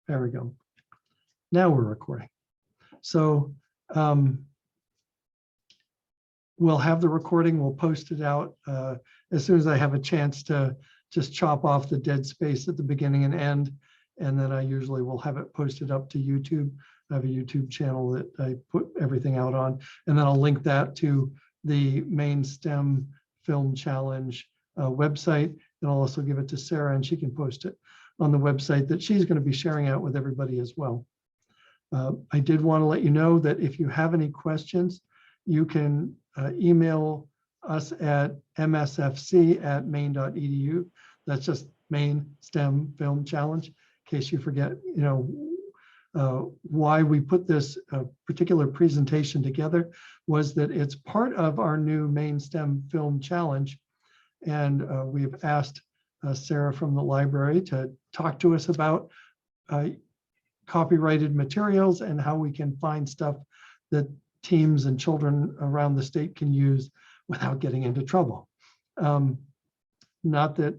There we go. Now we're recording. So we'll have the recording. We'll post it out as soon as I have a chance to just chop off the dead space at the beginning and end. And then I usually will have it posted up to YouTube. I have a YouTube channel that I put everything out on. And then I'll link that to the Maine STEM Film Challenge website. And I'll also give it to Sarah and she can post it on the website that she's going to be sharing out with everybody as well. I did want to let you know that if you have any questions, you can email us at msfc@maine.edu. That's just Maine STEM Film Challenge. In case you forget, why we put this particular presentation together was that it's part of our new Maine STEM Film Challenge. And we've asked Sarah from the library to talk to us about copyrighted materials and how we can find stuff that teams and children around the state can use without getting into trouble. Not that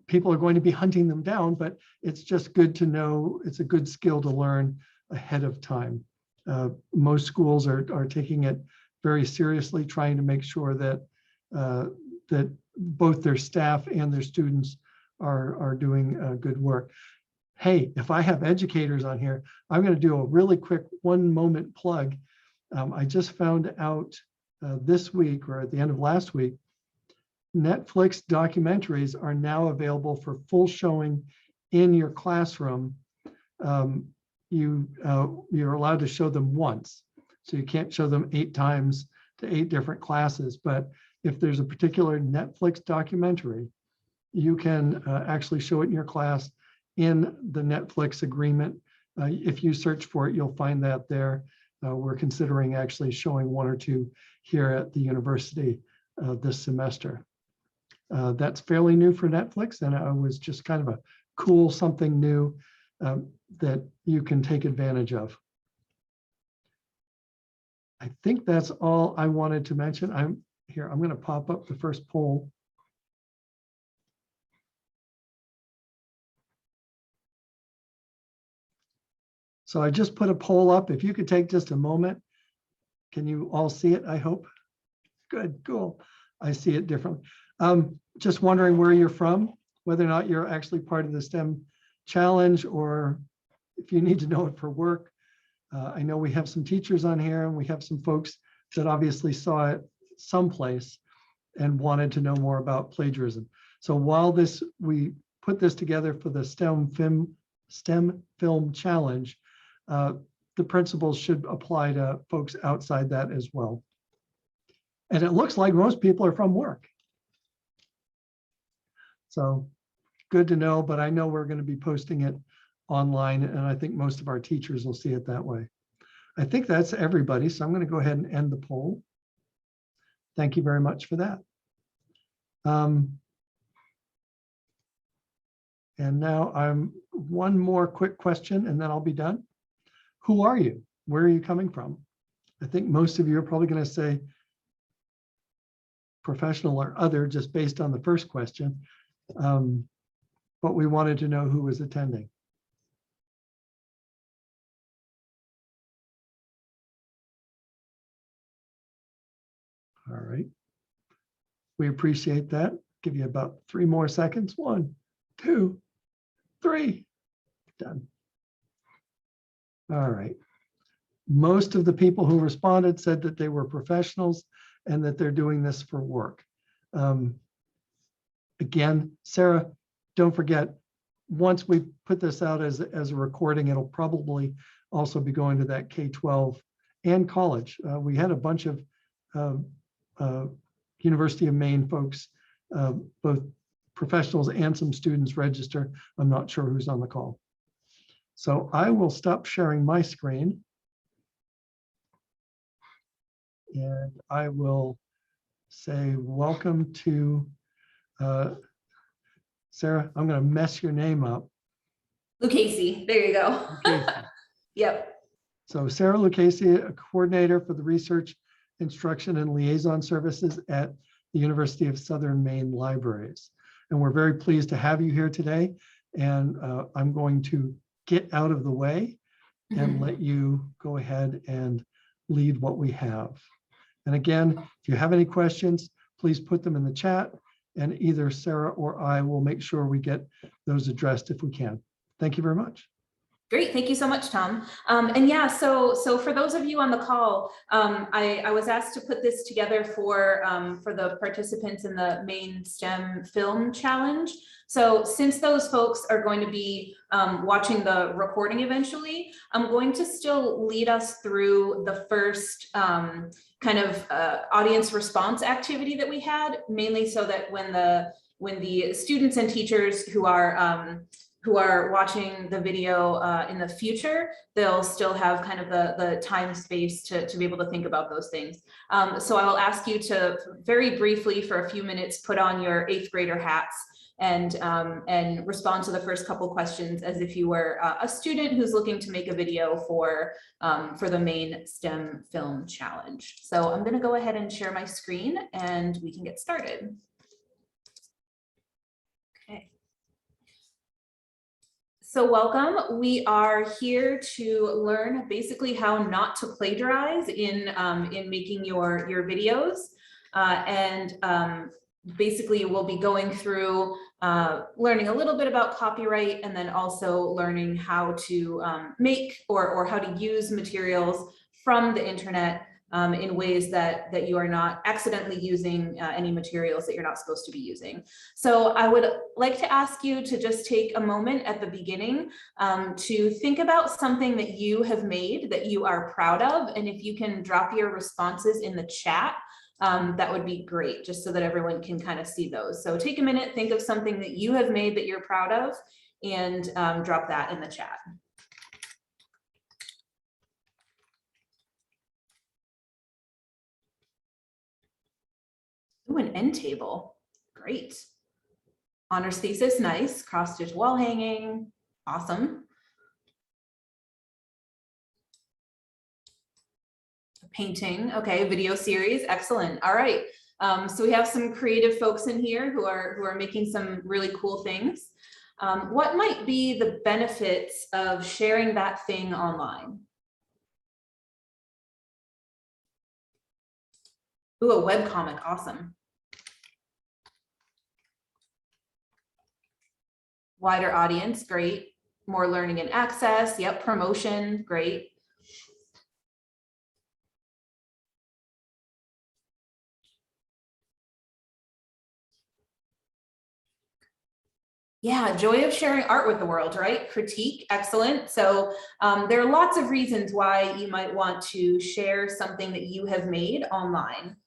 people are going to be hunting them down, but it's just good to know. It's a good skill to learn ahead of time. Most schools are taking it very seriously, trying to make sure that that both their staff and their students are doing good work. Hey, if I have educators on here, I'm going to do a really quick 1-moment plug. I just found out this week, or at the end of last week, Netflix documentaries are now available for full showing in your classroom. You're allowed to show them once, so you can't show them 8 times to 8 different classes. But if there's a particular Netflix documentary, you can actually show it in your class in the Netflix agreement. If you search for it, you'll find that there. We're considering actually showing 1 or 2 here at the university this semester. That's fairly new for Netflix, and it was just kind of a cool something new that you can take advantage of. I think that's all I wanted to mention. I'm going to pop up the first poll. So I just put a poll up. If you could take just a moment. Can you all see it, I hope? Good, cool. I see it differently. Just wondering where you're from, whether or not you're actually part of the STEM challenge, or if you need to know it for work. I know we have some teachers on here, and we have some folks that obviously saw it someplace and wanted to know more about plagiarism. So while we put this together for the STEM Film Challenge, the principles should apply to folks outside that as well. And it looks like most people are from work. So good to know, but I know we're going to be posting it online, and I think most of our teachers will see it that way. I think that's everybody, so I'm going to go ahead and end the poll. Thank you very much for that. And now one more quick question, and then I'll be done. Who are you? Where are you coming from? I think most of you are probably going to say professional or other, just based on the first question. But we wanted to know who was attending. All right. We appreciate that. Give you about 3 more seconds. 1, 2, 3. Done. All right. Most of the people who responded said that they were professionals and that they're doing this for work. Again, Sarah, don't forget, once we put this out as a recording, it'll probably also be going to that K-12 and college. We had a bunch of University of Maine folks, both professionals and some students register. I'm not sure who's on the call. So I will stop sharing my screen. And I will say welcome to Sarah. I'm going to mess your name up. Lucchesi, there you go. Yep. So Sarah Lucchesi, a coordinator for the Research, Instruction, and Liaison Services at the University of Southern Maine Libraries. And we're very pleased to have you here today. And I'm going to get out of the way and Mhm. let you go ahead and lead what we have. And again, if you have any questions, please put them in the chat, and either Sarah or I will make sure we get those addressed if we can. Thank you very much. Great, thank you so much, Tom. And yeah, so for those of you on the call, I was asked to put this together for the participants in the Maine STEM Film Challenge. So since those folks are going to be watching the recording eventually, I'm going to still lead us through the first kind of audience response activity that we had, mainly so that when the students and teachers who are watching the video in the future, they'll still have kind of the time space to be able to think about those things. So I will ask you to very briefly for a few minutes put on your 8th grader hats and respond to the first couple questions as if you were a student who's looking to make a video for the Maine STEM Film Challenge. So I'm going to go ahead and share my screen and we can get started. Okay. So welcome. We are here to learn basically how not to plagiarize in making your videos. Basically we'll be going through learning a little bit about copyright, and then also learning how to make or how to use materials from the internet in ways that you are not accidentally using any materials that you're not supposed to be using. So I would like to ask you to just take a moment at the beginning to think about something that you have made that you are proud of. And if you can drop your responses in the chat, that would be great, just so that everyone can kind of see those. So take a minute, think of something that you have made that you're proud of, and drop that in the chat. Ooh, an end table, great. Honors thesis, nice. Cross stitch wall hanging, awesome. Painting, okay. Video series, excellent. All right. So we have some creative folks in here who are making some really cool things. What might be the benefits of sharing that thing online? Ooh, a webcomic, awesome. Wider audience, great. More learning and access, yep. Promotion, great. Yeah, joy of sharing art with the world, right? Critique, excellent. So there are lots of reasons why you might want to share something that you have made online.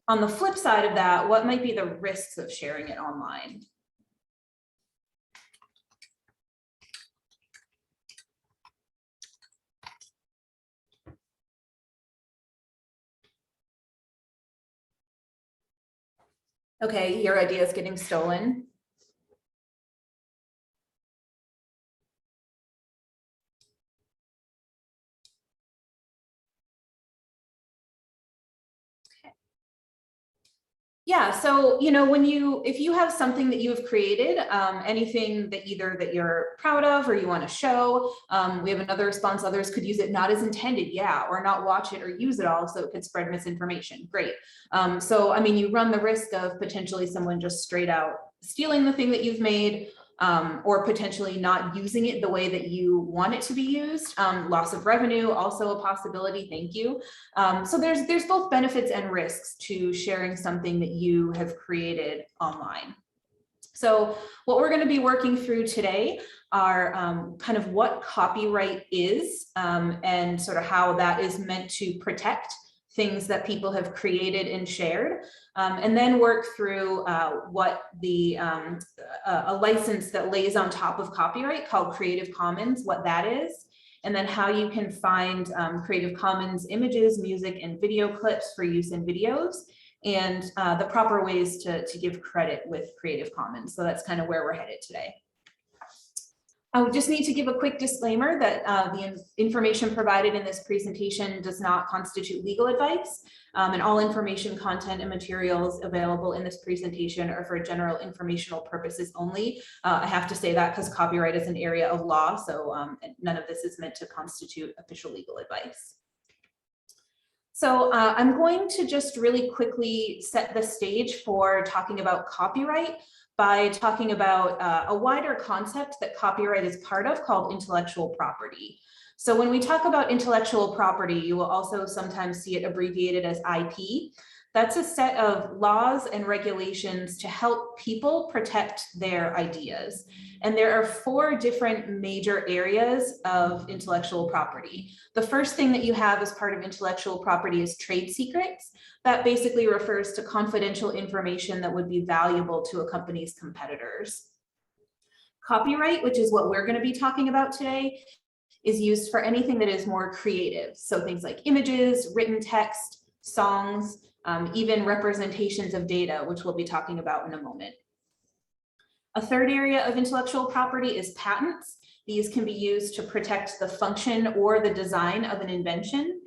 On the flip side of that, what might be the risks of sharing it online? Okay, your idea is getting stolen. Yeah, so if you have something that you've created, anything that either that you're proud of or you want to show, we have another response, others could use it not as intended, yeah, or not watch it or use it all, so it could spread misinformation. Great. So I mean, you run the risk of potentially someone just straight out stealing the thing that you've made, or potentially not using it the way that you want it to be used. Loss of revenue, also a possibility, thank you. So there's both benefits and risks to sharing something that you have created online. So what we're going to be working through today are kind of what copyright is, and sort of how that is meant to protect things that people have created and shared, and then work through what a license that lays on top of copyright called Creative Commons, what that is, and then how you can find Creative Commons images, music, and video clips for use in videos, and the proper ways to give credit with Creative Commons. So that's kind of where we're headed today. I would just need to give a quick disclaimer that the information provided in this presentation does not constitute legal advice, and all information, content, and materials available in this presentation are for general informational purposes only. I have to say that because copyright is an area of law, so none of this is meant to constitute official legal advice. So I'm going to just really quickly set the stage for talking about copyright by talking about a wider concept that copyright is part of called intellectual property. So when we talk about intellectual property, you will also sometimes see it abbreviated as IP. That's a set of laws and regulations to help people protect their ideas. And there are 4 different major areas of intellectual property. The first thing that you have as part of intellectual property is trade secrets. That basically refers to confidential information that would be valuable to a company's competitors. Copyright, which is what we're going to be talking about today, is used for anything that is more creative. So things like images, written text, songs, even representations of data, which we'll be talking about in a moment. A third area of intellectual property is patents. These can be used to protect the function or the design of an invention.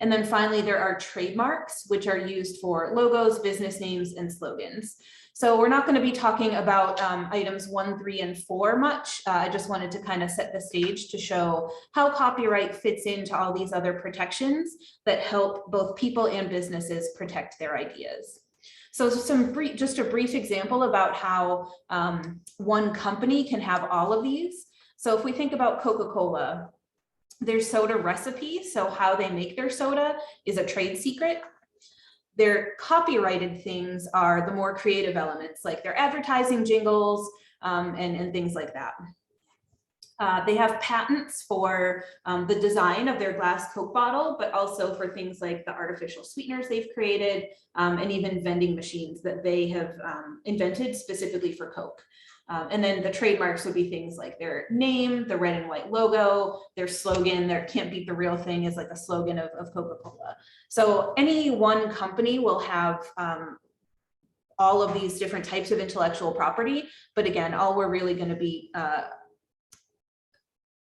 And then finally, there are trademarks, which are used for logos, business names, and slogans. So we're not going to be talking about items 1, 3, and 4 much. I just wanted to kind of set the stage to show how copyright fits into all these other protections that help both people and businesses protect their ideas. So just a brief example about how one company can have all of these. So if we think about Coca-Cola, their soda recipe, so how they make their soda, is a trade secret. Their copyrighted things are the more creative elements, like their advertising jingles and things like that. They have patents for the design of their glass Coke bottle, but also for things like the artificial sweeteners they've created and even vending machines that they have invented specifically for Coke. And then the trademarks would be things like their name, the red and white logo, their slogan. There can't beat the real thing is like a slogan of Coca-Cola. So any one company will have all of these different types of intellectual property. But again, all we're really going to be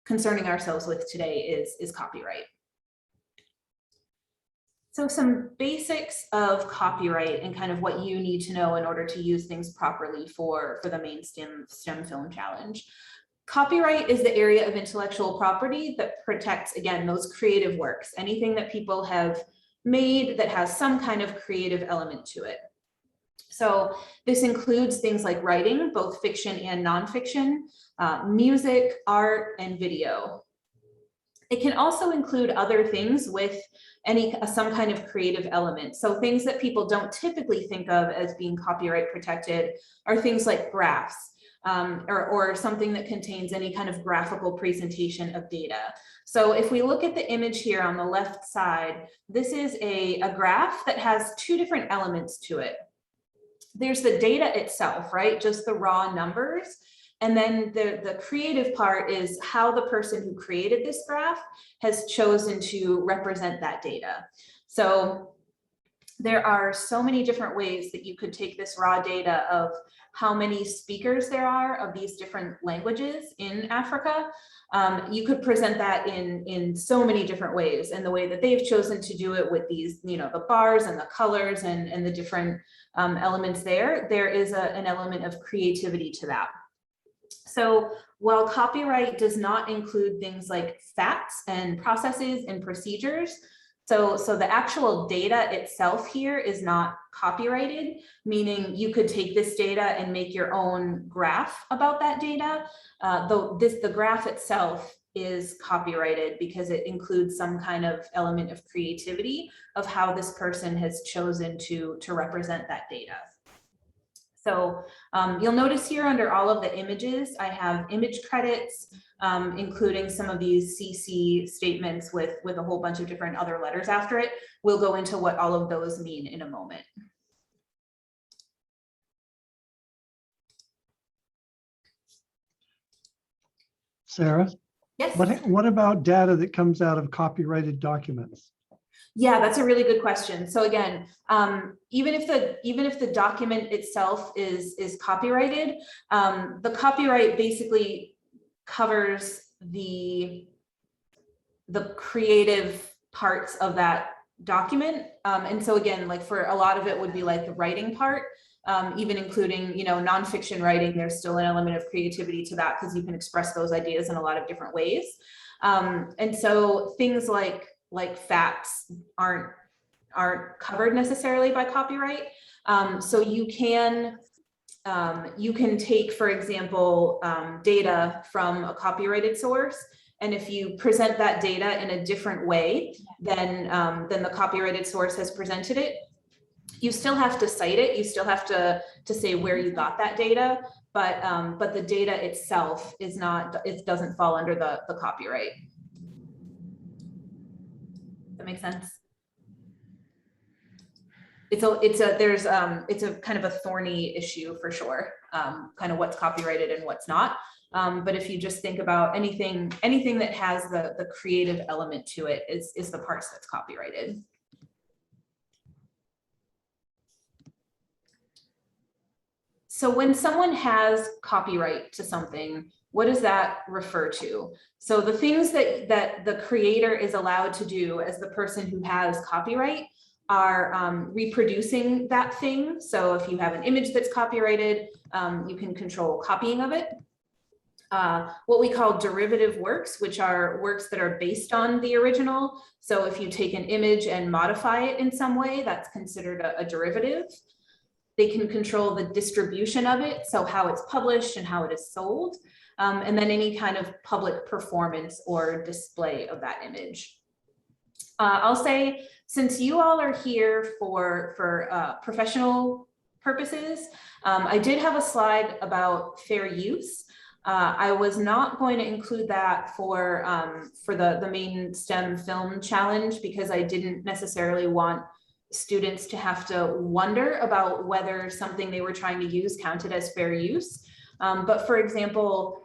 concerning ourselves with today is copyright. So some basics of copyright and kind of what you need to know in order to use things properly for the Maine STEM Film Challenge. Copyright is the area of intellectual property that protects, again, those creative works, anything that people have made that has some kind of creative element to it. So this includes things like writing, both fiction and nonfiction, music, art, and video. It can also include other things with some kind of creative element. So things that people don't typically think of as being copyright protected are things like graphs or something that contains any kind of graphical presentation of data. So if we look at the image here on the left side, this is a graph that has 2 different elements to it. There's the data itself, right? Just the raw numbers. And then the creative part is how the person who created this graph has chosen to represent that data. So there are so many different ways that you could take this raw data of how many speakers there are of these different languages in Africa. You could present that in so many different ways. And the way that they've chosen to do it with these, the bars and the colors and the different elements there is an element of creativity to that. So while copyright does not include things like facts and processes and procedures, so the actual data itself here is not copyrighted, meaning you could take this data and make your own graph about that data, though the graph itself is copyrighted because it includes some kind of element of creativity of how this person has chosen to represent that data. So you'll notice here under all of the images, I have image credits, including some of these CC statements with a whole bunch of different other letters after it. We'll go into what all of those mean in a moment. Sarah? Yes. What about data that comes out of copyrighted documents? Yeah, that's a really good question. So again, even if the document itself is copyrighted, the copyright basically covers the creative parts of that document. And so again, like for a lot of it would be like the writing part, even including, you know, nonfiction writing, there's still an element of creativity to that because you can express those ideas in a lot of different ways. And so things like facts aren't covered necessarily by copyright. So you can take, for example, data from a copyrighted source, and if you present that data in a different way than the copyrighted source has presented it, you still have to cite it. You still have to say where you got that data, but the data itself is not. It doesn't fall under the copyright. Does that make sense? It's a kind of a thorny issue for sure, kind of what's copyrighted and what's not. But if you just think about anything that has the creative element to it is the parts that's copyrighted. So when someone has copyright to something, what does that refer to? So the things that the creator is allowed to do as the person who has copyright are reproducing that thing. So if you have an image that's copyrighted, you can control copying of it. What we call derivative works, which are works that are based on the original. So if you take an image and modify it in some way, that's considered a derivative. They can control the distribution of it, so how it's published and how it is sold, and then any kind of public performance or display of that image. I'll say, since you all are here for professional purposes, I did have a slide about fair use. I was not going to include that for the Maine STEM Film Challenge because I didn't necessarily want students to have to wonder about whether something they were trying to use counted as fair use. But for example,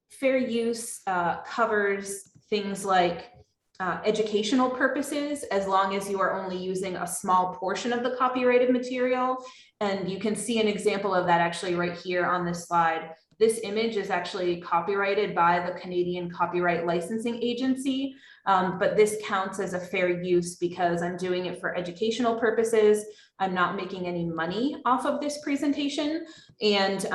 fair use covers things like educational purposes, as long as you are only using a small portion of the copyrighted material. And you can see an example of that actually right here on this slide. This image is actually copyrighted by the Canadian Copyright Licensing Agency, but this counts as a fair use because I'm doing it for educational purposes. I'm not making any money off of this presentation, and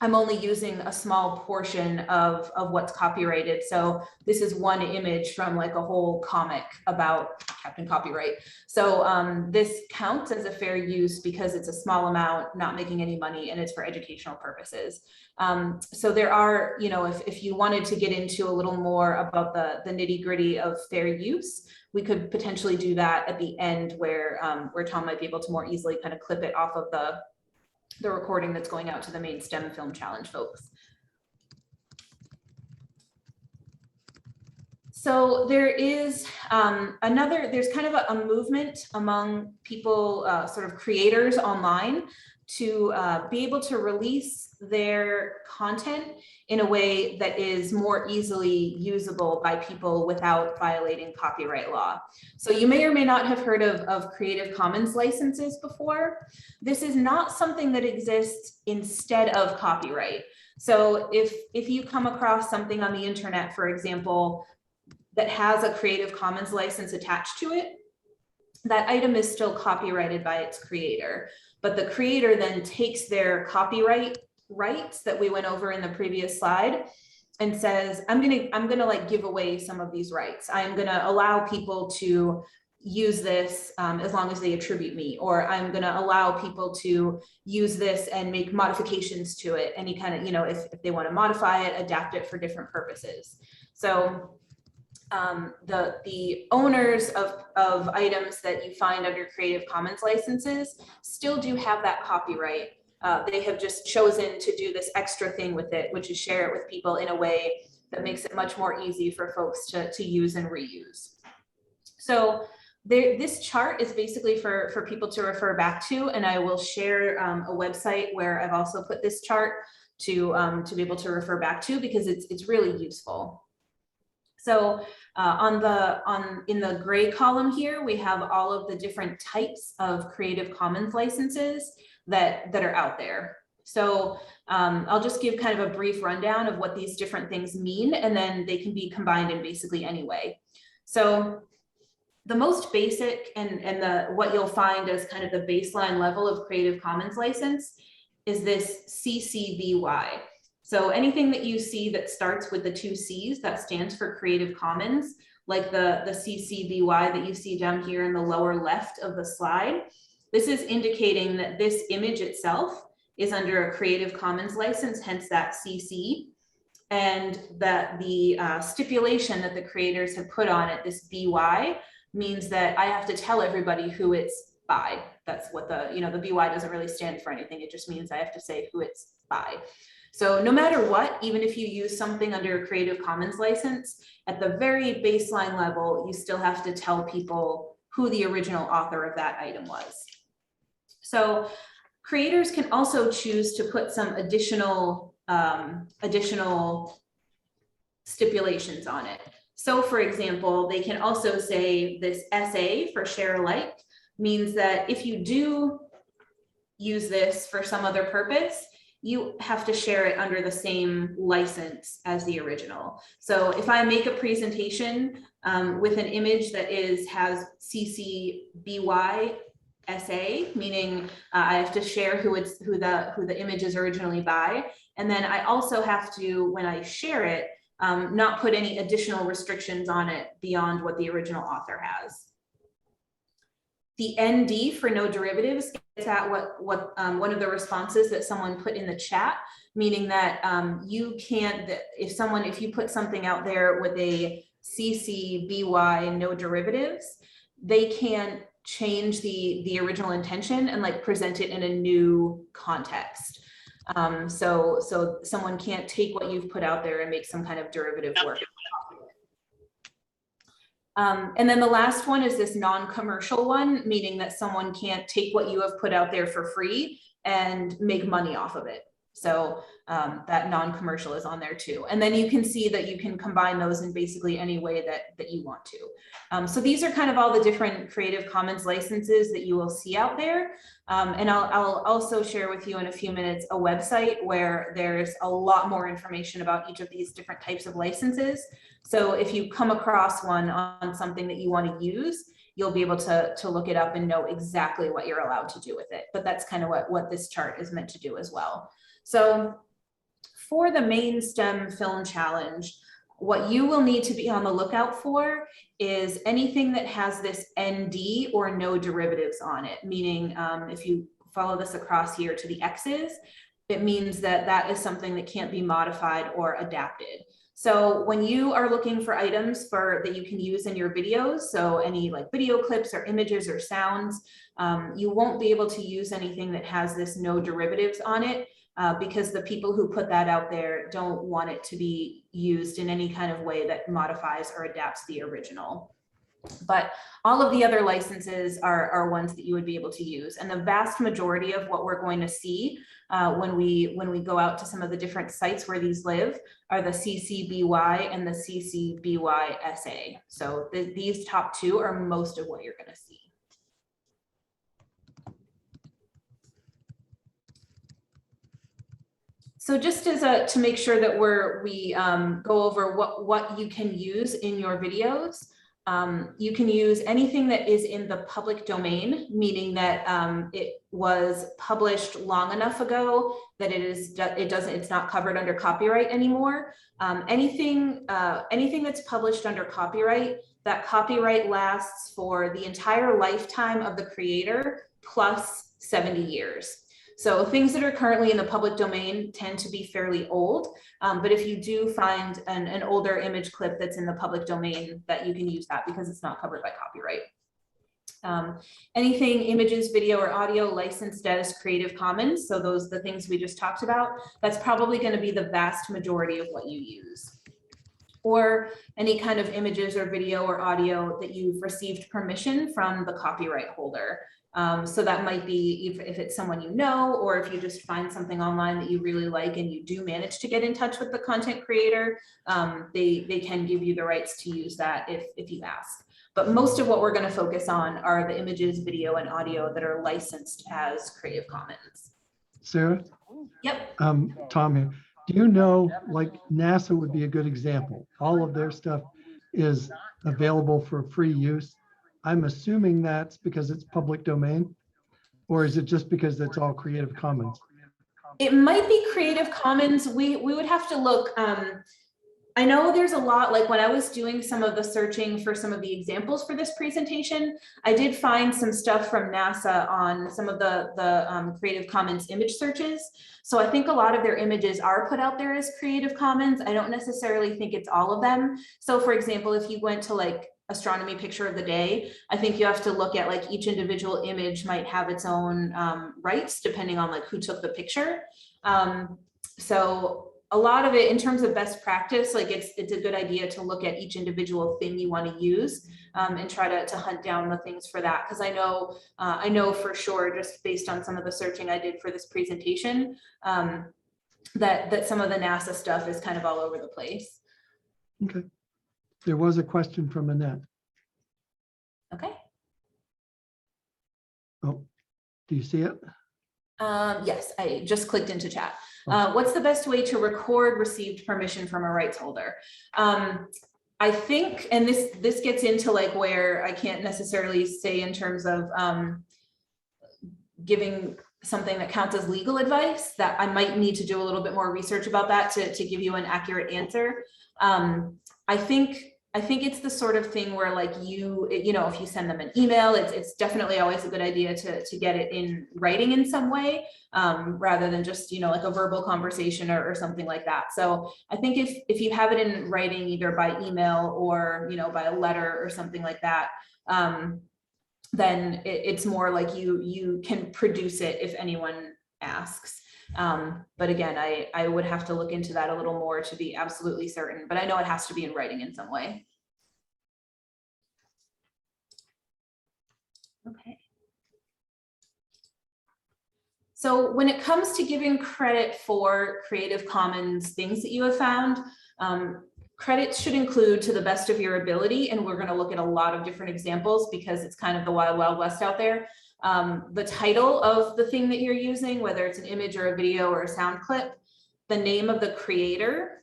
I'm only using a small portion of what's copyrighted. So this is one image from like a whole comic about Captain Copyright. So this counts as a fair use because it's a small amount, not making any money, and it's for educational purposes. So there are, you know, if you wanted to get into a little more about the nitty gritty of fair use, we could potentially do that at the end where Tom might be able to more easily kind of clip it off of the recording that's going out to the Maine STEM Film Challenge folks. So there is there's kind of a movement among people, sort of creators online, to be able to release their content in a way that is more easily usable by people without violating copyright law. So you may or may not have heard of Creative Commons licenses before. This is not something that exists instead of copyright. So if you come across something on the internet, for example, that has a Creative Commons license attached to it, that item is still copyrighted by its creator. But the creator then takes their copyright rights that we went over in the previous slide and says, I'm gonna like give away some of these rights. I'm gonna allow people to use this as long as they attribute me, or I'm gonna allow people to use this and make modifications to it. Any kind of, you know, if they want to modify it, adapt it for different purposes. So the owners of items that you find under Creative Commons licenses still do have that copyright. They have just chosen to do this extra thing with it, which is share it with people in a way that makes it much more easy for folks to use and reuse. So this chart is basically for people to refer back to, and I will share a website where I've also put this chart to be able to refer back to, because it's really useful. So in the gray column here, we have all of the different types of Creative Commons licenses that are out there. So I'll just give kind of a brief rundown of what these different things mean, and then they can be combined in basically any way. So the most basic and what you'll find as kind of the baseline level of Creative Commons license is this CC BY. So anything that you see that starts with the 2 C's, that stands for Creative Commons, like the CC BY that you see down here in the lower left of the slide. This is indicating that this image itself is under a Creative Commons license, hence that CC, and that the stipulation that the creators have put on it, this BY, means that I have to tell everybody who it's by. That's what the BY doesn't really stand for anything. It just means I have to say who it's by. So no matter what, even if you use something under a Creative Commons license, at the very baseline level, you still have to tell people who the original author of that item was. So creators can also choose to put some additional stipulations on it. So for example, they can also say this SA for share alike means that if you do use this for some other purpose, you have to share it under the same license as the original. So if I make a presentation with an image that has CC BY SA, meaning I have to share who the image is originally by, and then I also have to, when I share it, not put any additional restrictions on it beyond what the original author has. The ND for no derivatives gets at what one of the responses that someone put in the chat, meaning that you can't, if you put something out there with a CC BY no derivatives, they can't change the original intention and like present it in a new context. So someone can't take what you've put out there and make some kind of derivative work. And then the last one is this non-commercial one, meaning that someone can't take what you have put out there for free and make money off of it. So that non-commercial is on there too. And then you can see that you can combine those in basically any way that you want to. So these are kind of all the different Creative Commons licenses that you will see out there. And I'll also share with you in a few minutes a website where there's a lot more information about each of these different types of licenses. So if you come across one on something that you want to use, you'll be able to look it up and know exactly what you're allowed to do with it. But that's kind of what this chart is meant to do as well. So for the Maine STEM Film Challenge, what you will need to be on the lookout for is anything that has this ND or no derivatives on it, meaning if you follow this across here to the X's, it means that is something that can't be modified or adapted. So when you are looking for items that you can use in your videos, so any like video clips or images or sounds, you won't be able to use anything that has this no derivatives on it because the people who put that out there don't want it to be used in any kind of way that modifies or adapts the original. But all of the other licenses are ones that you would be able to use. And the vast majority of what we're going to see when we go out to some of the different sites where these live are the CC BY and the CC BY SA. So these top two are most of what you're going to see. So just as to make sure that we go over what you can use in your videos, you can use anything that is in the public domain, meaning that it was published long enough ago that it's not covered under copyright anymore. Anything that's published under copyright, that copyright lasts for the entire lifetime of the creator plus 70 years. So things that are currently in the public domain tend to be fairly old, but if you do find an older image clip that's in the public domain, that you can use that because it's not covered by copyright. Anything images, video, or audio licensed as Creative Commons, so the things we just talked about, that's probably going to be the vast majority of what you use. Or any kind of images or video or audio that you've received permission from the copyright holder. So that might be if it's someone you know, or if you just find something online that you really like and you do manage to get in touch with the content creator, they can give you the rights to use that if you ask. But most of what we're going to focus on are the images, video, and audio that are licensed as Creative Commons. Sarah, Yep. Tom here. Do you know, like NASA would be a good example. All of their stuff is available for free use. I'm assuming that's because it's public domain, or is it just because it's all Creative Commons? It might be Creative Commons. We would have to look. I know there's a lot, like when I was doing some of the searching for some of the examples for this presentation, I did find some stuff from NASA on some of the Creative Commons image searches. So I think a lot of their images are put out there as Creative Commons. I don't necessarily think it's all of them. So for example, if you went to like astronomy picture of the day, I think you have to look at like each individual image might have its own rights depending on like who took the picture. So a lot of it in terms of best practice, like it's a good idea to look at each individual thing you want to use and try to hunt down the things for that. Because I know for sure, just based on some of the searching I did for this presentation, that some of the NASA stuff is kind of all over the place. Okay. There was a question from Annette. Okay. Oh, do you see it? Yes, I just clicked into chat. What's the best way to record received permission from a rights holder? I think, and this gets into like where I can't necessarily say in terms of giving something that counts as legal advice, that I might need to do a little bit more research about that to give you an accurate answer. I think it's the sort of thing where like you know, if you send them an email, it's definitely always a good idea to get it in writing in some way, rather than just, you know, like a verbal conversation or something like that. So I think if you have it in writing, either by email or, you know, by a letter or something like that, then it's more like you can produce it if anyone asks. But again, I would have to look into that a little more to be absolutely certain, but I know it has to be in writing in some way. Okay. So when it comes to giving credit for Creative Commons things that you have found, credit should include to the best of your ability. And we're going to look at a lot of different examples because it's kind of the wild, wild west out there. The title of the thing that you're using, whether it's an image or a video or a sound clip, the name of the creator,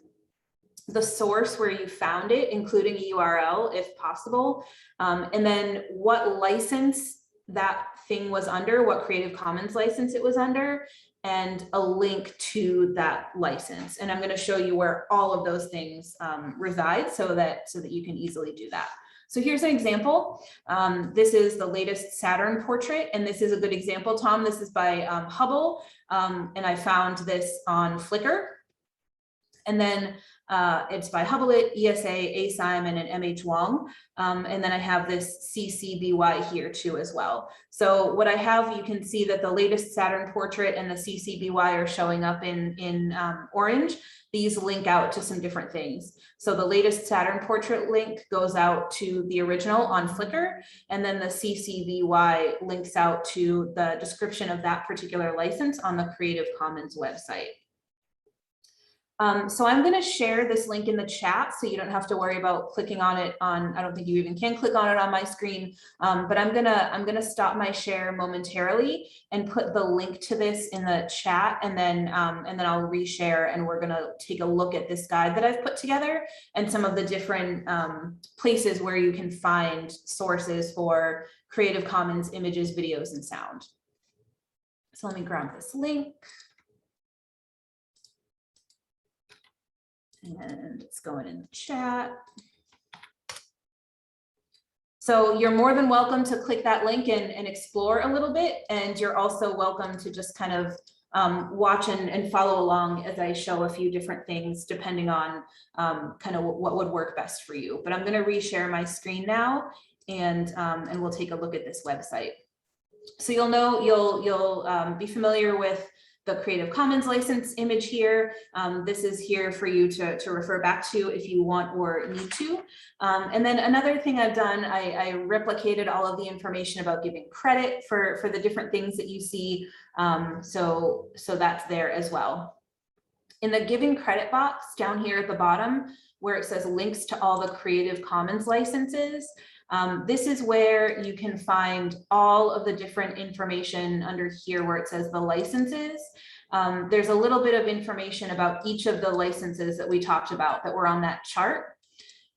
the source where you found it, including a URL if possible, and then what license that thing was under, what Creative Commons license it was under, and a link to that license. And I'm going to show you where all of those things reside so that you can easily do that. So here's an example. This is the latest Saturn portrait, and this is a good example, Tom. This is by Hubble, and I found this on Flickr. And then it's by Hubble, ESA, A. Simon, and MH Wong. And then I have this CCBY here too as well. So what I have, you can see that the latest Saturn portrait and the CCBY are showing up in orange. These link out to some different things. So the latest Saturn portrait link goes out to the original on Flickr, and then the CCBY links out to the description of that particular license on the Creative Commons website. So I'm going to share this link in the chat so you don't have to worry about clicking on it I don't think you even can click on it on my screen, but I'm gonna stop my share momentarily and put the link to this in the chat, and then I'll reshare, and we're gonna take a look at this guide that I've put together and some of the different places where you can find sources for Creative Commons images, videos, and sound. So let me grab this link. And it's going in the chat. So you're more than welcome to click that link and explore a little bit. And you're also welcome to just kind of watch and follow along as I show a few different things depending on kind of what would work best for you. But I'm going to reshare my screen now, and we'll take a look at this website. So you'll be familiar with the Creative Commons license image here. This is here for you to refer back to if you want or need to. And then another thing I've done, I replicated all of the information about giving credit for the different things that you see. So that's there as well. In the giving credit box down here at the bottom, where it says links to all the Creative Commons licenses, This is where you can find all of the different information under here where it says the licenses. There's a little bit of information about each of the licenses that we talked about that were on that chart.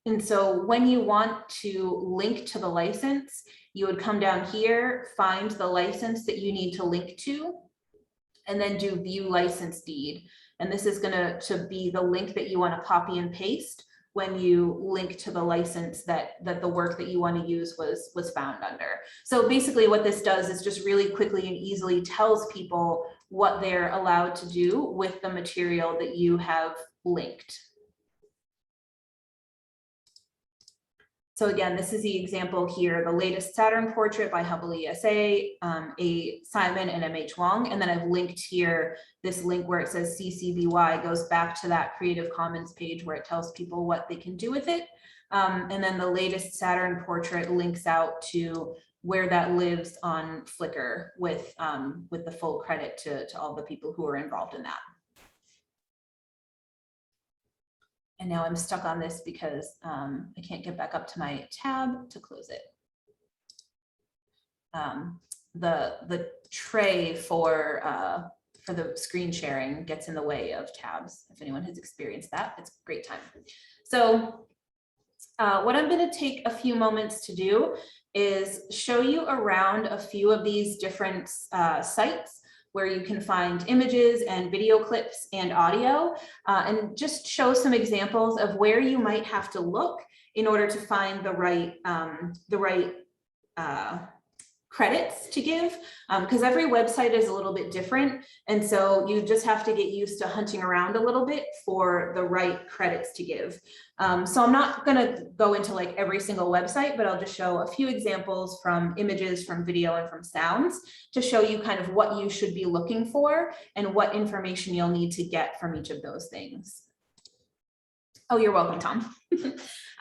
And so when you want to link to the license, you would come down here, find the license that you need to link to, and then do view license deed. And this is going to be the link that you want to copy and paste when you link to the license that the work that you want to use was found under. So basically what this does is just really quickly and easily tells people what they're allowed to do with the material that you have linked. So again, this is the example here, the latest Saturn portrait by Hubble ESA, A. Simon and M.H. Wong. And then I've linked here this link where it says CC BY goes back to that Creative Commons page where it tells people what they can do with it. And then the latest Saturn portrait links out to where that lives on Flickr with the full credit to all the people who are involved in that. And now I'm stuck on this because I can't get back up to my tab to close it. The tray for the screen sharing gets in the way of tabs. If anyone has experienced that, it's a great time. So what I'm going to take a few moments to do is show you around a few of these different sites where you can find images and video clips and audio, and just show some examples of where you might have to look in order to find the right credits to give, because every website is a little bit different. And so you just have to get used to hunting around a little bit for the right credits to give. So I'm not going to go into like every single website, but I'll just show a few examples from images, from video, and from sounds to show you kind of what you should be looking for and what information you'll need to get from each of those things. Oh, you're welcome, Tom.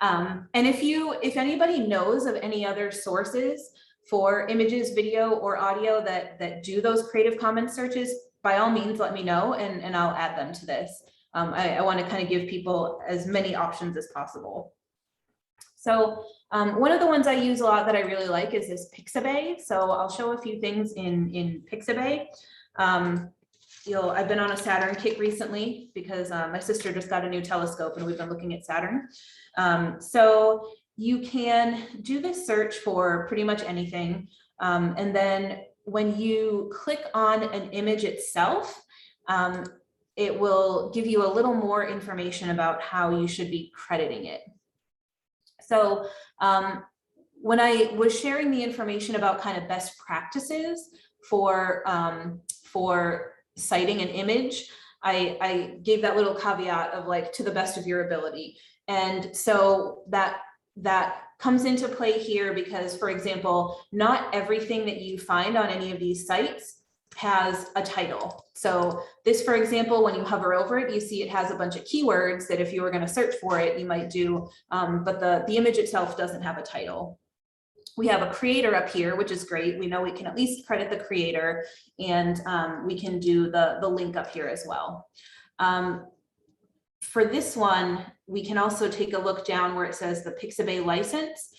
And if anybody knows of any other sources for images, video, or audio that do those Creative Commons searches, by all means, let me know and I'll add them to this. I want to kind of give people as many options as possible. So one of the ones I use a lot that I really like is this Pixabay. So I'll show a few things in Pixabay. I've been on a Saturn kick recently because my sister just got a new telescope and we've been looking at Saturn. So you can do this search for pretty much anything. And then when you click on an image itself, it will give you a little more information about how you should be crediting it. So when I was sharing the information about kind of best practices for citing an image, I gave that little caveat of like, to the best of your ability. And so that comes into play here because, for example, not everything that you find on any of these sites has a title. So this, for example, when you hover over it, you see it has a bunch of keywords that if you were going to search for it, you might do, but the image itself doesn't have a title. We have a creator up here, which is great. We know we can at least credit the creator, and we can do the link up here as well. For this one, we can also take a look down where it says the Pixabay license,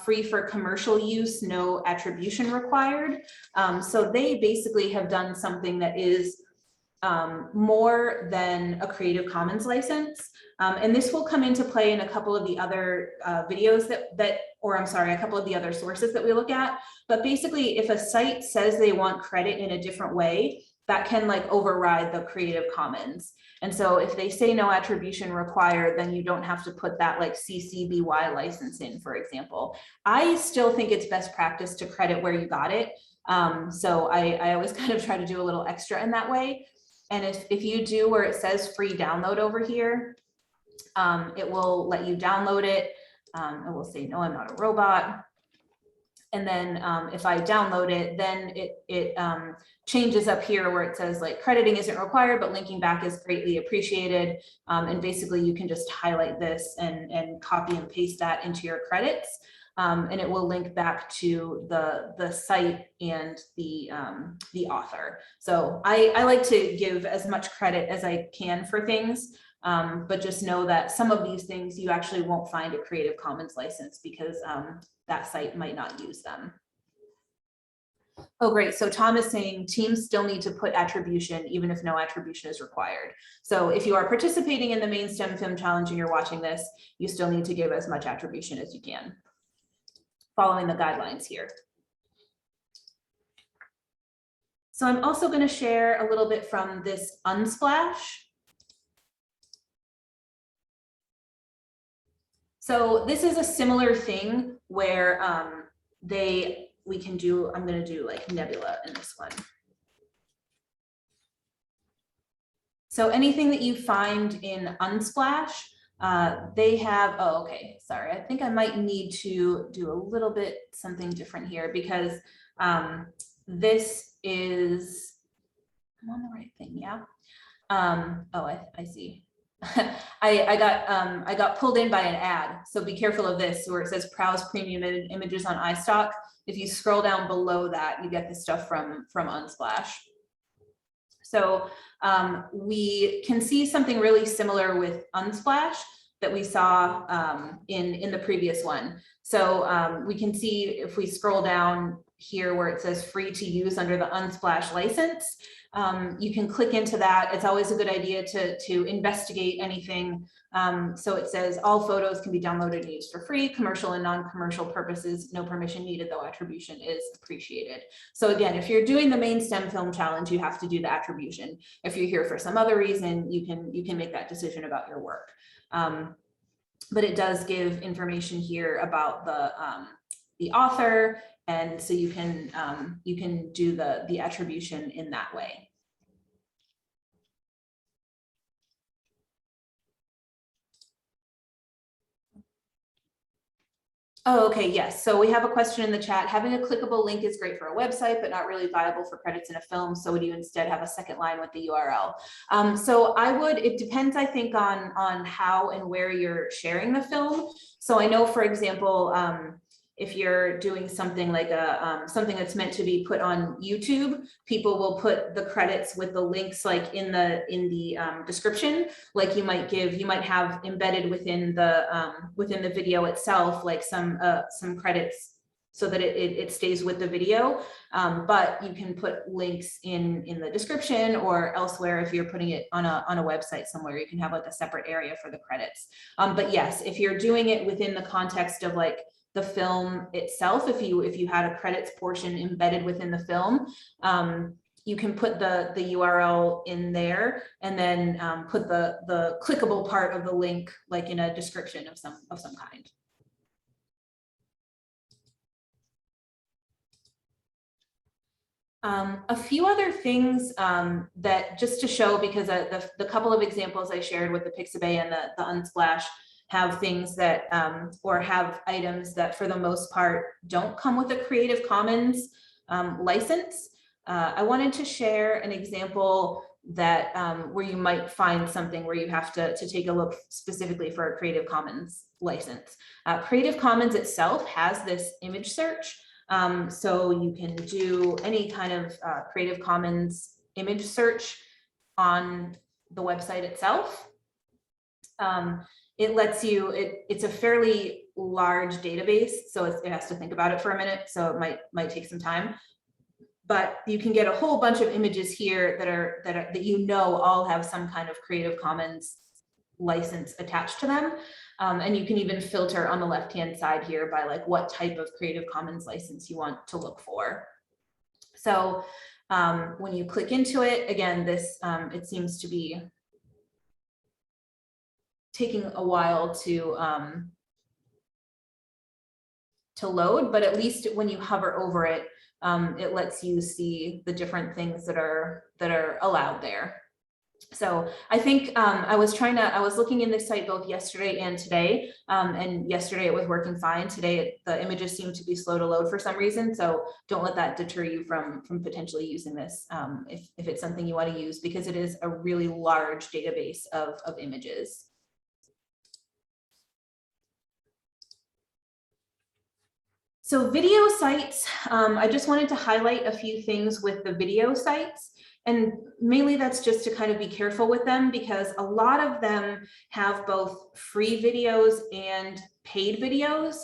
free for commercial use, no attribution required. So they basically have done something that is more than a Creative Commons license. And this will come into play in a couple of the other videos a couple of the other sources that we look at. But basically, if a site says they want credit in a different way, that can like override the Creative Commons. And so if they say no attribution required, then you don't have to put that like CC BY license in, for example. I still think it's best practice to credit where you got it. So I always kind of try to do a little extra in that way. And if you do where it says free download over here, it will let you download it. It will say, no, I'm not a robot. And then if I download it, then it changes up here where it says like crediting isn't required, but linking back is greatly appreciated. And basically you can just highlight this and copy and paste that into your credits. And it will link back to the site and the author. So I like to give as much credit as I can for things. But just know that some of these things you actually won't find a Creative Commons license because that site might not use them. Oh, great. So Tom is saying teams still need to put attribution even if no attribution is required. So if you are participating in the Maine STEM Film Challenge and you're watching this, you still need to give as much attribution as you can, following the guidelines here. So I'm also going to share a little bit from this Unsplash. So this is a similar thing where we can do, I'm going to do like Nebula in this one. So anything that you find in Unsplash, they have, oh, okay, sorry. I think I might need to do a little bit something different here because this is, I'm on the right thing, yeah. Oh, I see. I got pulled in by an ad. So be careful of this where it says browse premium images on iStock. If you scroll down below that, you get the stuff from Unsplash. So we can see something really similar with Unsplash that we saw in the previous one. So we can see if we scroll down here where it says free to use under the Unsplash license, you can click into that. It's always a good idea to investigate anything. So it says all photos can be downloaded and used for free, commercial and non-commercial purposes, no permission needed, though attribution is appreciated. So again, if you're doing the Maine STEM Film Challenge, you have to do the attribution. If you're here for some other reason, you can make that decision about your work. But it does give information here about the author, and so you can do the attribution in that way. Oh, okay, yes. So we have a question in the chat. Having a clickable link is great for a website, but not really viable for credits in a film. So would you instead have a second line with the URL? So I would, it depends, I think, on how and where you're sharing the film. So I know, for example, if you're doing something like something that's meant to be put on YouTube, people will put the credits with the links like in the description. Like you might have embedded within the video itself, like some credits so that it stays with the video. But you can put links in the description or elsewhere if you're putting it on a website somewhere. You can have like a separate area for the credits. But yes, if you're doing it within the context of like the film itself, if you had a credits portion embedded within the film, you can put the URL in there and then put the clickable part of the link like in a description of some kind. A few other things that just to show, because the couple of examples I shared with the Pixabay and the Unsplash have things that or have items that for the most part don't come with a Creative Commons license. I wanted to share an example that where you might find something where you have to take a look specifically for a Creative Commons license. Creative Commons itself has this image search. So you can do any kind of Creative Commons image search on the website itself. It lets you, it's a fairly large database, so it has to think about it for a minute, so it might take some time. But you can get a whole bunch of images here that you know all have some kind of Creative Commons license attached to them. And you can even filter on the left-hand side here by like what type of Creative Commons license you want to look for. So when you click into it, again, this it seems to be taking a while to load, but at least when you hover over it, it lets you see the different things that are allowed there. So I think I was looking in this site both yesterday and today, and yesterday it was working fine. Today the images seem to be slow to load for some reason, so don't let that deter you from potentially using this if it's something you want to use, because it is a really large database of images. So video sites, I just wanted to highlight a few things with the video sites. And mainly that's just to kind of be careful with them, because a lot of them have both free videos and paid videos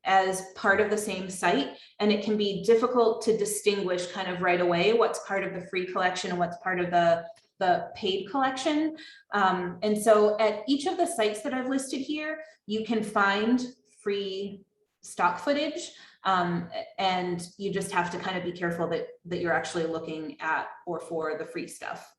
as part of the same site. And it can be difficult to distinguish kind of right away what's part of the free collection and what's part of the paid collection. And so at each of the sites that I've listed here, you can find free stock footage. And you just have to kind of be careful that you're actually looking at or for the free stuff.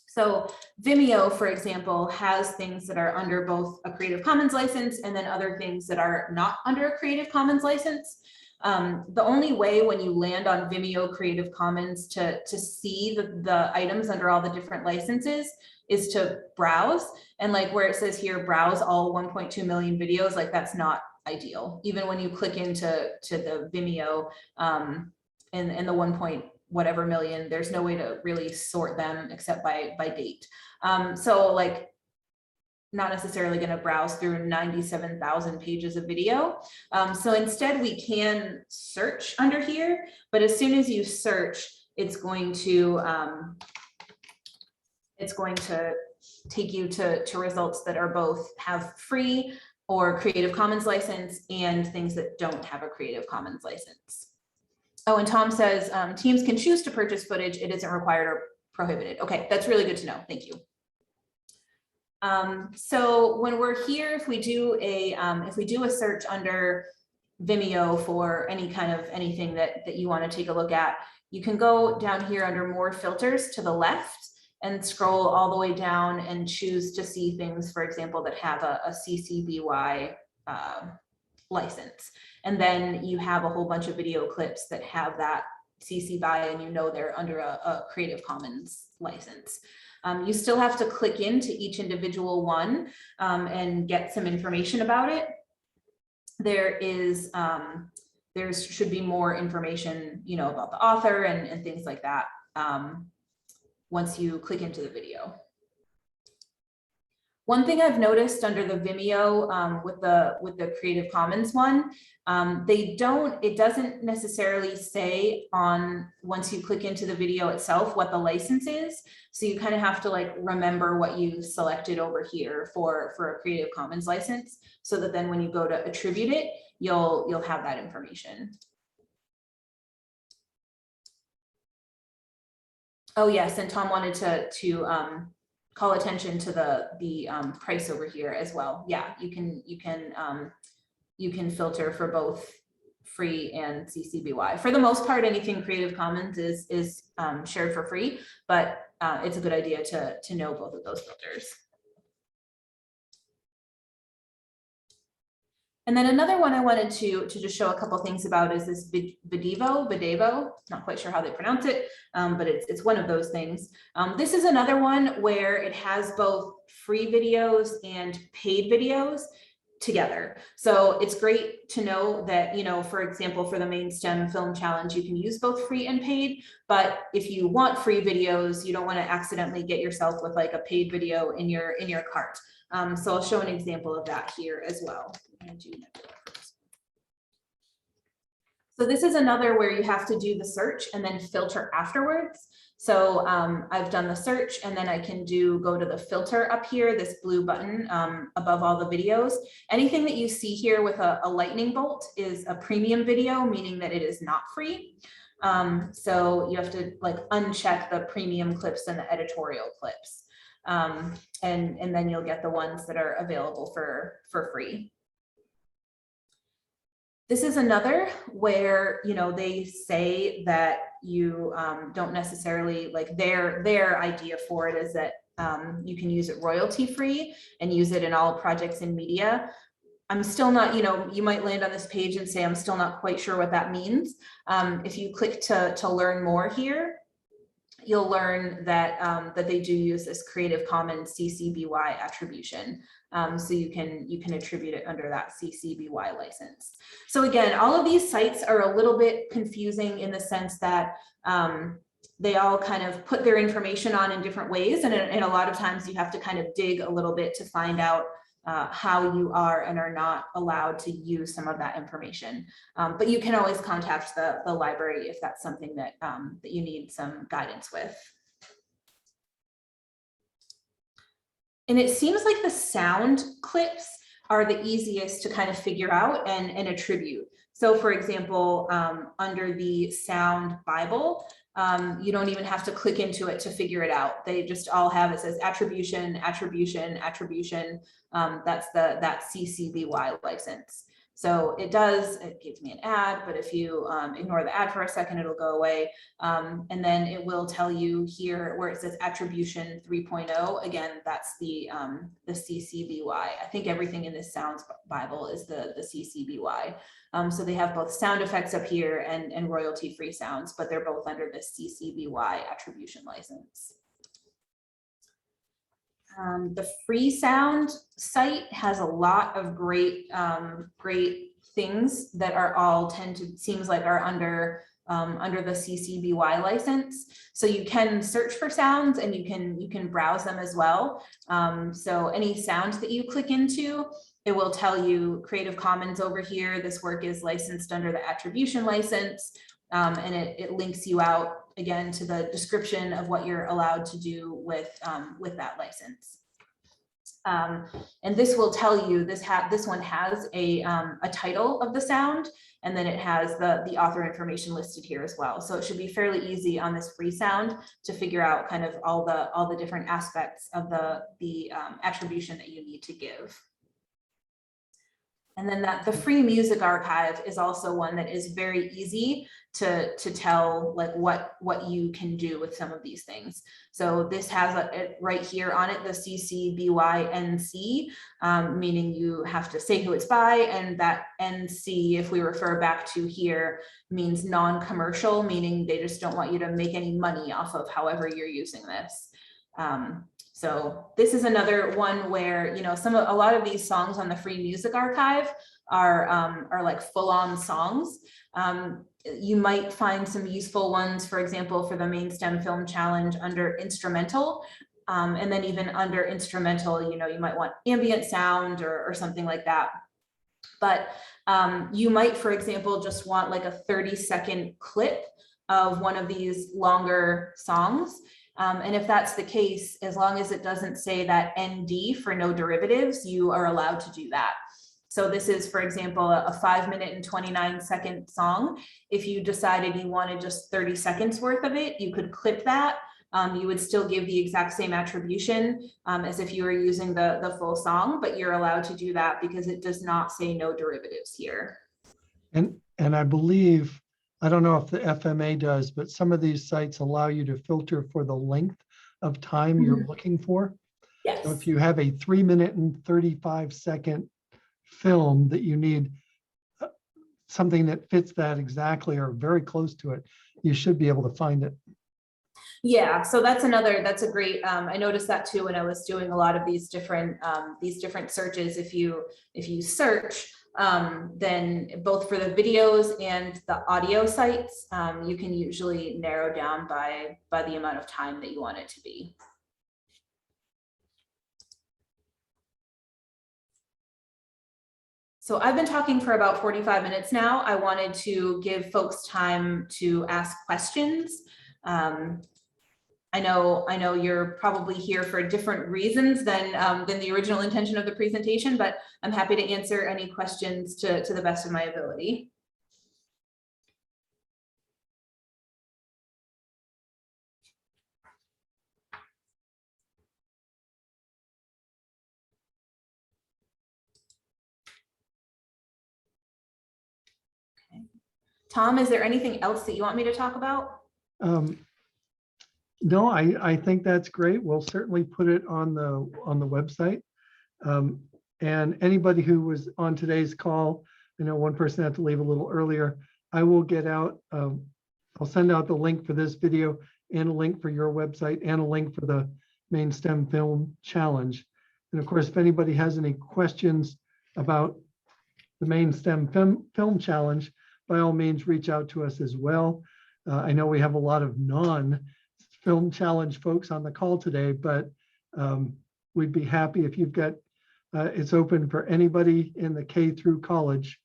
So Vimeo, for example, has things that are under both a Creative Commons license and then other things that are not under a Creative Commons license. The only way when you land on Vimeo Creative Commons to see the items under all the different licenses is to browse. And like where it says here, browse all 1.2 million videos, like that's not ideal. Even when you click into the Vimeo and the 1 whatever million, there's no way to really sort them except by date. So like not necessarily going to browse through 97,000 pages of video. So instead we can search under here, but as soon as you search, it's going to take you to results that are both have free or Creative Commons license and things that don't have a Creative Commons license. Oh, and Tom says teams can choose to purchase footage. It isn't required or prohibited. Okay, that's really good to know. Thank you. So when we're here, if we do a search under Vimeo for any kind of anything that you want to take a look at, you can go down here under more filters to the left and scroll all the way down and choose to see things, for example, that have a CC BY license. And then you have a whole bunch of video clips that have that CC BY and you know they're under a Creative Commons license. You still have to click into each individual one and get some information about it. There should be more information, you know, about the author and things like that once you click into the video. One thing I've noticed under the Vimeo with the Creative Commons one, it doesn't necessarily say on once you click into the video itself what the license is. So you kind of have to like remember what you selected over here for a Creative Commons license, so that then when you go to attribute it, you'll have that information. Oh yes, and Tom wanted to call attention to the price over here as well. Yeah, you can filter for both free and CC BY. For the most part, anything Creative Commons is shared for free, but it's a good idea to know both of those filters. And then another one I wanted to just show a couple things about is this Videvo, not quite sure how they pronounce it, but it's one of those things. This is another one where it has both free videos and paid videos together. So it's great to know that, you know, for example, for the Maine STEM Film Challenge, you can use both free and paid, but if you want free videos, you don't want to accidentally get yourself with like a paid video in your cart. So I'll show an example of that here as well. So this is another where you have to do the search and then filter afterwards. So I've done the search and then I can go to the filter up here, this blue button above all the videos. Anything that you see here with a lightning bolt is a premium video, meaning that it is not free. So you have to like uncheck the premium clips and the editorial clips. And then you'll get the ones that are available for free. This is another where, you know, they say that you don't necessarily like their idea for it is that you can use it royalty free and use it in all projects in media. I'm still not, you know, you might land on this page and say, I'm still not quite sure what that means. If you click to learn more here, you'll learn that that they do use this Creative Commons CC BY attribution. So you can attribute it under that CC BY license. So again, all of these sites are a little bit confusing in the sense that they all kind of put their information on in different ways. And a lot of times you have to kind of dig a little bit to find out how you are and are not allowed to use some of that information. But you can always contact the library if that's something that, that you need some guidance with. And it seems like the sound clips are the easiest to kind of figure out and attribute. So for example, under the sound Bible, you don't even have to click into it to figure it out. They just all have, it says attribution, attribution, attribution. That's that CC-BY license. So it gives me an ad, but if you ignore the ad for a second, it'll go away. And then it will tell you here where it says attribution 3.0. Again, that's the CC-BY. I think everything in this Sounds Bible is the CC-BY. So they have both sound effects up here and royalty-free sounds, but they're both under the CC-BY attribution license. The Free Sound site has a lot of great things that are all seems like are under the CC-BY license. So you can search for sounds and you can browse them as well. So any sounds that you click into, it will tell you Creative Commons over here. This work is licensed under the attribution license. And it links you out again to the description of what you're allowed to do with that license. And this will tell you this one has a title of the sound, and then it has the author information listed here as well. So it should be fairly easy on this Free Sound to figure out kind of all the different aspects of the attribution that you need to give. And then the Free Music Archive is also one that is very easy to tell like what you can do with some of these things. So this has it right here on it, the CC-BY-NC, meaning you have to say who it's by, and that NC, if we refer back to here, means non-commercial, meaning they just don't want you to make any money off of however you're using this. So this is another one where, you know, a lot of these songs on the Free Music Archive are like full-on songs. You might find some useful ones, for example, for the Maine STEM Film Challenge under instrumental. And then even under instrumental, you know, you might want ambient sound or something like that. But you might, for example, just want like a 30-second clip of one of these longer songs. And if that's the case, as long as it doesn't say that ND for no derivatives, you are allowed to do that. So this is, for example, a 5-minute and 29-second song. If you decided you wanted just 30 seconds worth of it, you could clip that. You would still give the exact same attribution as if you were using the full song, but you're allowed to do that because it does not say no derivatives here. And I believe, I don't know if the FMA does, but some of these sites allow you to filter for the length of time you're looking for. Yes. So if you have a 3-minute and 35-second film that you need something that fits that exactly or very close to it, you should be able to find it. Yeah, so that's a great, I noticed that too when I was doing a lot of these different searches. If you search, then both for the videos and the audio sites, you can usually narrow down by the amount of time that you want it to be. So I've been talking for about 45 minutes now. I wanted to give folks time to ask questions. I know you're probably here for different reasons than the original intention of the presentation, but I'm happy to answer any questions to the best of my ability. Okay. Tom, is there anything else that you want me to talk about? No, I think that's great. We'll certainly put it on the website. And anybody who was on today's call, I know one person had to leave a little earlier. I will get out, I'll send out the link for this video and a link for your website and a link for the Maine STEM Film Challenge. And of course, if anybody has any questions about the Maine STEM Film Challenge, by all means, reach out to us as well. I know we have a lot of non-film challenge folks on the call today, but we'd be happy if you've got It's open for anybody in the K through college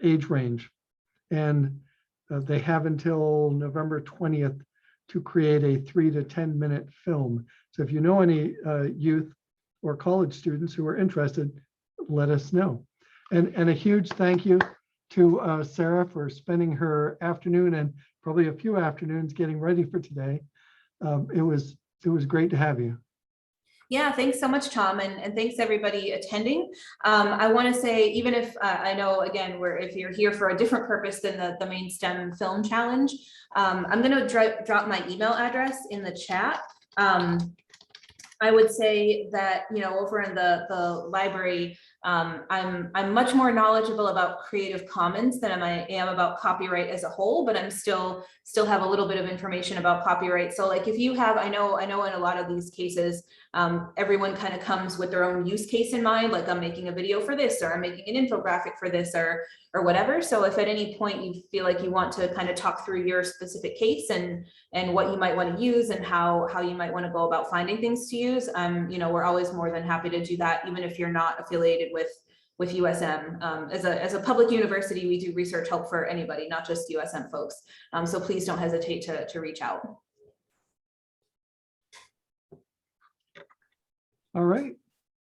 age range. And they have until November 20th to create a 3 to 10 minute film. So if you know any youth or college students who are interested, let us know. And a huge thank you to Sarah for spending her afternoon and probably a few afternoons getting ready for today. It was great to have you. Yeah, thanks so much, Tom, and thanks everybody attending. I want to say, even if I know, again, if you're here for a different purpose than the Maine STEM Film Challenge, I'm going to drop my email address in the chat. I would say that, you know, over in the library, I'm much more knowledgeable about Creative Commons than I am about copyright as a whole, but I'm still have a little bit of information about copyright. So like if you have, I know in a lot of these cases, everyone kind of comes with their own use case in mind, like I'm making a video for this, or I'm making an infographic for this, or whatever. So if at any point you feel like you want to kind of talk through your specific case and what you might want to use and how you might want to go about finding things to use, you know, we're always more than happy to do that, even if you're not affiliated with USM. As a public university, we do research help for anybody, not just USM folks. So please don't hesitate to reach out. All right.